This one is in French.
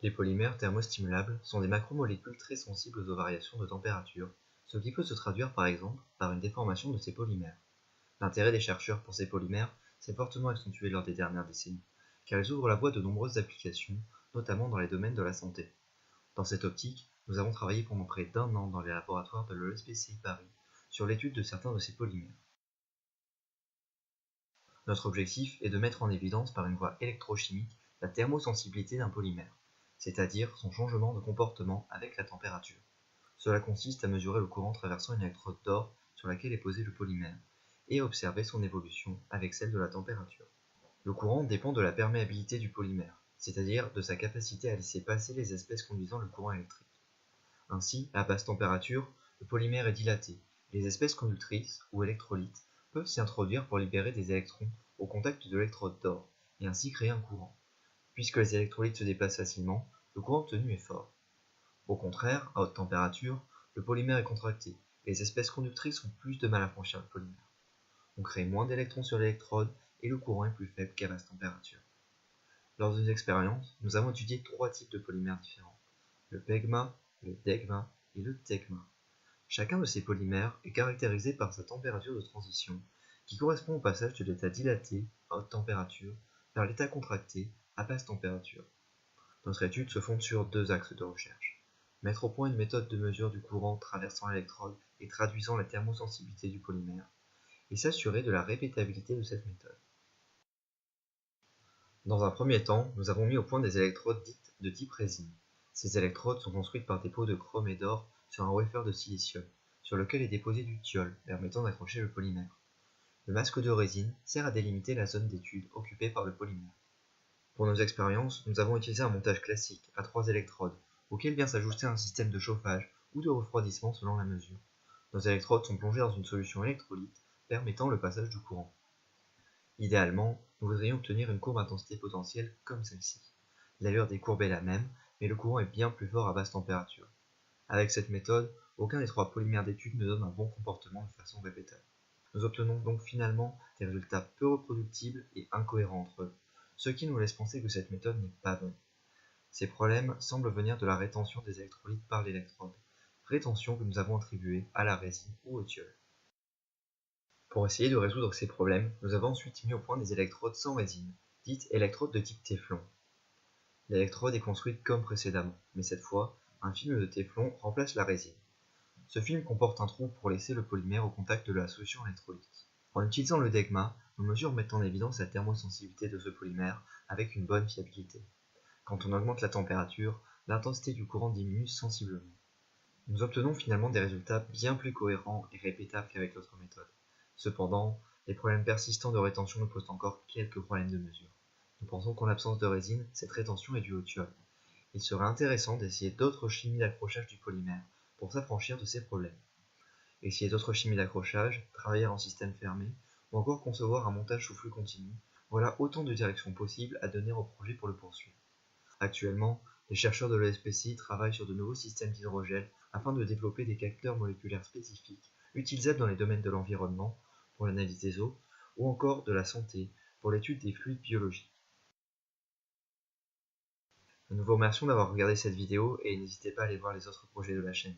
Les polymères thermostimulables sont des macromolécules très sensibles aux variations de température, ce qui peut se traduire par exemple par une déformation de ces polymères. L'intérêt des chercheurs pour ces polymères s'est fortement accentué lors des dernières décennies, car ils ouvrent la voie de nombreuses applications, notamment dans les domaines de la santé. Dans cette optique, nous avons travaillé pendant près d'1 an dans les laboratoires de l'ESPCI Paris sur l'étude de certains de ces polymères. Notre objectif est de mettre en évidence par une voie électrochimique la thermosensibilité d'un polymère, c'est-à-dire son changement de comportement avec la température. Cela consiste à mesurer le courant traversant une électrode d'or sur laquelle est posé le polymère, et observer son évolution avec celle de la température. Le courant dépend de la perméabilité du polymère, c'est-à-dire de sa capacité à laisser passer les espèces conduisant le courant électrique. Ainsi, à basse température, le polymère est dilaté, et les espèces conductrices, ou électrolytes, peuvent s'y introduire pour libérer des électrons au contact de l'électrode d'or, et ainsi créer un courant. Puisque les électrolytes se déplacent facilement, le courant obtenu est fort. Au contraire, à haute température, le polymère est contracté, et les espèces conductrices ont plus de mal à franchir le polymère. On crée moins d'électrons sur l'électrode, et le courant est plus faible qu'à basse température. Lors de nos expériences, nous avons étudié 3 types de polymères différents, le PEGMA, le DEGMA et le TEGMA. Chacun de ces polymères est caractérisé par sa température de transition, qui correspond au passage de l'état dilaté, à haute température, vers l'état contracté, à basse température. Notre étude se fonde sur 2 axes de recherche. Mettre au point une méthode de mesure du courant traversant l'électrode et traduisant la thermosensibilité du polymère, et s'assurer de la répétabilité de cette méthode. Dans un premier temps, nous avons mis au point des électrodes dites de type résine. Ces électrodes sont construites par des pots de chrome et d'or sur un wafer de silicium, sur lequel est déposé du thiol, permettant d'accrocher le polymère. Le masque de résine sert à délimiter la zone d'étude occupée par le polymère. Pour nos expériences, nous avons utilisé un montage classique à 3 électrodes, auquel vient s'ajouter un système de chauffage ou de refroidissement selon la mesure. Nos électrodes sont plongées dans une solution électrolyte permettant le passage du courant. Idéalement, nous voudrions obtenir une courbe intensité potentielle comme celle-ci. L'allure des courbes est la même, mais le courant est bien plus fort à basse température. Avec cette méthode, aucun des 3 polymères d'étude ne donne un bon comportement de façon répétable. Nous obtenons donc finalement des résultats peu reproductibles et incohérents entre eux, ce qui nous laisse penser que cette méthode n'est pas bonne. Ces problèmes semblent venir de la rétention des électrolytes par l'électrode, rétention que nous avons attribuée à la résine ou au thiol. Pour essayer de résoudre ces problèmes, nous avons ensuite mis au point des électrodes sans résine, dites électrodes de type téflon. L'électrode est construite comme précédemment, mais cette fois, un film de téflon remplace la résine. Ce film comporte un trou pour laisser le polymère au contact de la solution électrolyte. En utilisant le DEGMA, nos mesures mettent en évidence la thermosensibilité de ce polymère avec une bonne fiabilité. Quand on augmente la température, l'intensité du courant diminue sensiblement. Nous obtenons finalement des résultats bien plus cohérents et répétables qu'avec l'autre méthode. Cependant, les problèmes persistants de rétention nous posent encore quelques problèmes de mesure. Nous pensons qu'en l'absence de résine, cette rétention est due au thiol. Il serait intéressant d'essayer d'autres chimies d'accrochage du polymère pour s'affranchir de ces problèmes. Essayer d'autres chimies d'accrochage, travailler en système fermé, ou encore concevoir un montage sous flux continu, voilà autant de directions possibles à donner au projet pour le poursuivre. Actuellement, les chercheurs de l'ESPCI travaillent sur de nouveaux systèmes d'hydrogel afin de développer des capteurs moléculaires spécifiques utilisables dans les domaines de l'environnement, pour l'analyse des eaux, ou encore de la santé, pour l'étude des fluides biologiques. Nous vous remercions d'avoir regardé cette vidéo et n'hésitez pas à aller voir les autres projets de la chaîne.